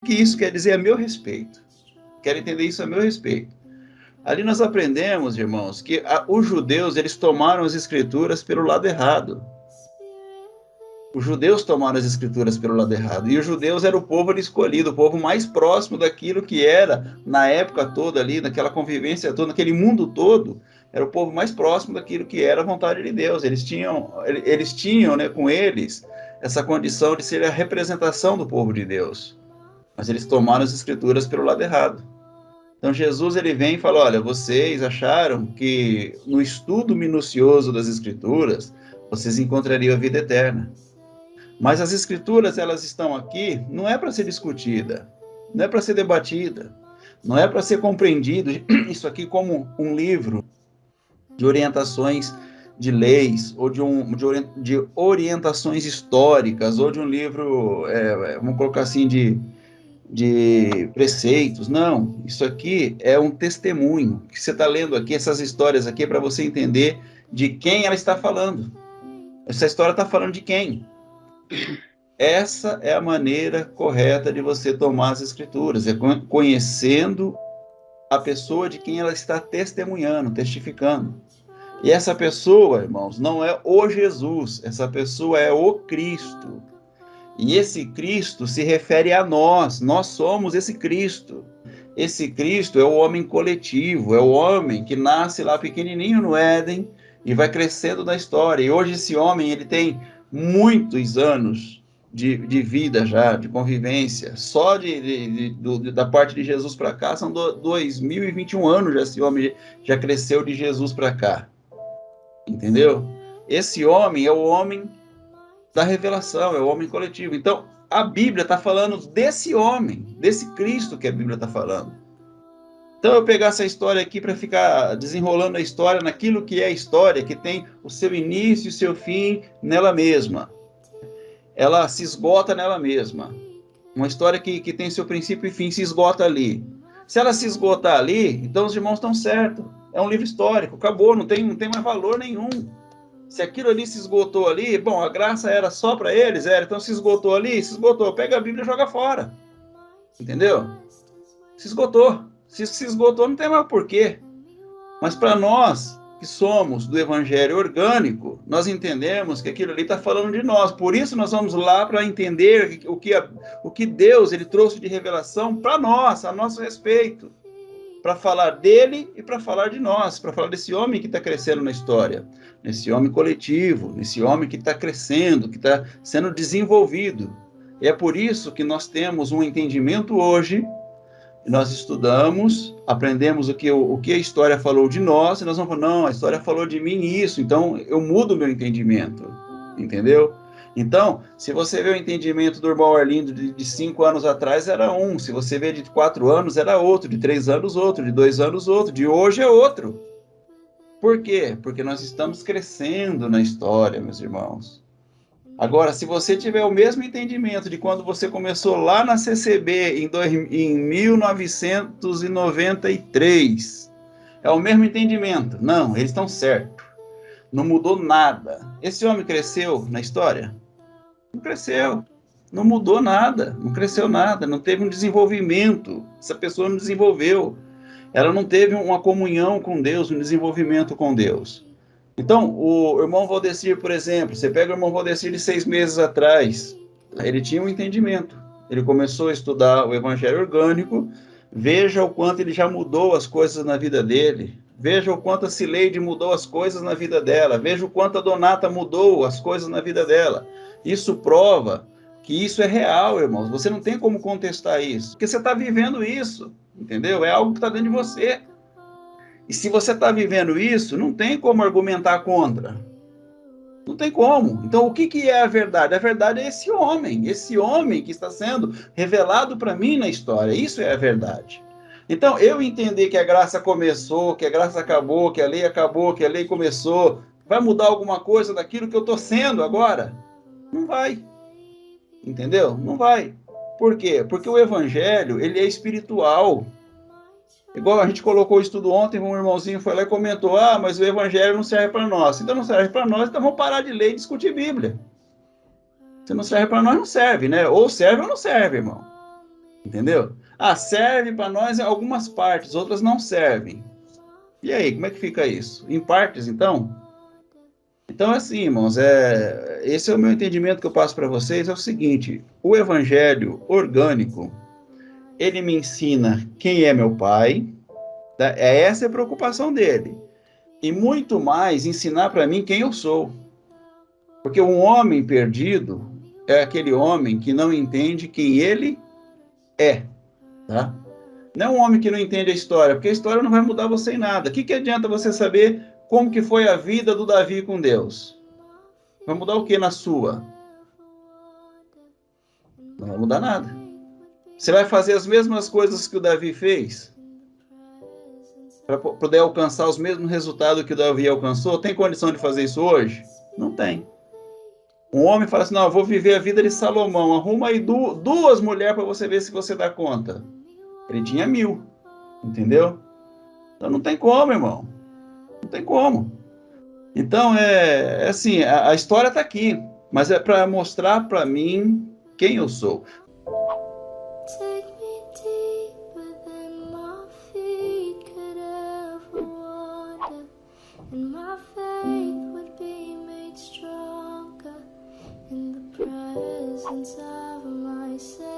que isso quer dizer a meu respeito. Quero entender isso a meu respeito. Ali nós aprendemos, irmãos, que os judeus, eles tomaram as escrituras pelo lado errado. Os judeus tomaram as escrituras pelo lado errado. E os judeus eram o povo escolhido, o povo mais próximo daquilo que era, na época toda ali, naquela convivência toda, naquele mundo todo, era o povo mais próximo daquilo que era a vontade de Deus. Eles tinham, né, com eles essa condição de ser a representação do povo de Deus. Mas eles tomaram as escrituras pelo lado errado. Então Jesus, ele vem e fala, olha, vocês acharam que no estudo minucioso das escrituras, vocês encontrariam a vida eterna. Mas as escrituras, elas estão aqui, não é para ser discutida, não é para ser debatida, não é para ser compreendido isso aqui como um livro de orientações de leis, ou de orientações históricas, ou de um livro, vamos colocar assim, de preceitos. Não, isso aqui é um testemunho, que você está lendo aqui, essas histórias aqui, para você entender de quem ela está falando. Essa história está falando de quem? Essa é a maneira correta de você tomar as escrituras, é conhecendo a pessoa de quem ela está testemunhando, testificando. E essa pessoa, irmãos, não é o Jesus, essa pessoa é o Cristo. E esse Cristo se refere a nós somos esse Cristo. Esse Cristo é o homem coletivo, é o homem que nasce lá pequenininho no Éden e vai crescendo na história. E hoje esse homem, ele tem muitos anos de vida já, de convivência. Só da parte de Jesus para cá, são 2021 anos já esse homem já cresceu de Jesus para cá. Entendeu? Esse homem é o homem da revelação, é o homem coletivo. Então, a Bíblia está falando desse homem, desse Cristo que a Bíblia está falando. Então, eu pegar essa história aqui para ficar desenrolando a história naquilo que é a história, que tem o seu início e o seu fim nela mesma. Ela se esgota nela mesma. Uma história que tem seu princípio e fim, se esgota ali. Se ela se esgotar ali, então os irmãos estão certos. É um livro histórico, acabou, não tem mais valor nenhum. Se aquilo ali se esgotou ali, bom, a graça era só para eles, então se esgotou ali, se esgotou, pega a Bíblia e joga fora. Entendeu? Se esgotou. Se esgotou, não tem mais porquê. Mas para nós, que somos do evangelho orgânico, nós entendemos que aquilo ali está falando de nós. Por isso nós vamos lá para entender o que Deus ele trouxe de revelação para nós, a nosso respeito. Para falar dele e para falar de nós, para falar desse homem que está crescendo na história, nesse homem coletivo, nesse homem que está crescendo, que está sendo desenvolvido. E é por isso que nós temos um entendimento hoje, nós estudamos, aprendemos o que a história falou de nós, e nós vamos falar, não, a história falou de mim isso, então eu mudo o meu entendimento, entendeu? Então, se você vê o entendimento do irmão Arlindo de 5 anos atrás, era um. Se você vê de 4 anos, era outro. De 3 anos, outro. De 2 anos, outro. De hoje é outro. Por quê? Porque nós estamos crescendo na história, meus irmãos. Agora, se você tiver o mesmo entendimento de quando você começou lá na CCB, em 1993, é o mesmo entendimento. Não, eles estão certos. Não mudou nada. Esse homem cresceu na história? Não cresceu, não mudou nada, não cresceu nada, não teve um desenvolvimento, essa pessoa não desenvolveu, ela não teve uma comunhão com Deus, um desenvolvimento com Deus. Então, o irmão Valdecir, por exemplo, você pega o irmão Valdecir de 6 meses atrás, ele tinha um entendimento, ele começou a estudar o evangelho orgânico, veja o quanto ele já mudou as coisas na vida dele, veja o quanto a Cileide mudou as coisas na vida dela, veja o quanto a Donata mudou as coisas na vida dela. Isso prova que isso é real, irmãos. Você não tem como contestar isso, porque você está vivendo isso, entendeu? É algo que está dentro de você. E se você está vivendo isso, não tem como argumentar contra. Não tem como. Então, o que é a verdade? A verdade é esse homem que está sendo revelado para mim na história. Isso é a verdade. Então, eu entender que a graça começou, que a graça acabou, que a lei acabou, que a lei começou, vai mudar alguma coisa daquilo que eu estou sendo agora? Não vai. Entendeu? Não vai. Por quê? Porque o evangelho, ele é espiritual. Igual a gente colocou o estudo ontem, um irmãozinho foi lá e comentou, mas o evangelho não serve para nós. Então não serve para nós, então vamos parar de ler e discutir Bíblia. Se não serve para nós, não serve, né? Ou serve ou não serve, irmão. Entendeu? Ah, serve para nós em algumas partes, outras não servem. E aí, como é que fica isso? Em partes, então? Então, assim, irmãos, esse é o meu entendimento que eu passo para vocês, é o seguinte, o evangelho orgânico, ele me ensina quem é meu pai, tá? Essa é a preocupação dele. E muito mais ensinar para mim quem eu sou. Porque um homem perdido é aquele homem que não entende quem ele é, tá? Não é um homem que não entende a história, porque a história não vai mudar você em nada. O que adianta você saber como que foi a vida do Davi com Deus? Vai mudar o que na sua? Não vai mudar nada. Você vai fazer as mesmas coisas que o Davi fez para poder alcançar os mesmos resultados que o Davi alcançou? Tem condição de fazer isso hoje? Não tem. Um homem fala assim, não, eu vou viver a vida de Salomão, arruma aí duas mulheres para você ver se você dá conta. Ele tinha 1000, entendeu? Então não tem como, irmão. Não tem como. Então, assim, a história está aqui, mas é para mostrar para mim quem eu sou. Take me deeper than my feet could ever wander, and my faith would be made stronger in the presence of my Savior.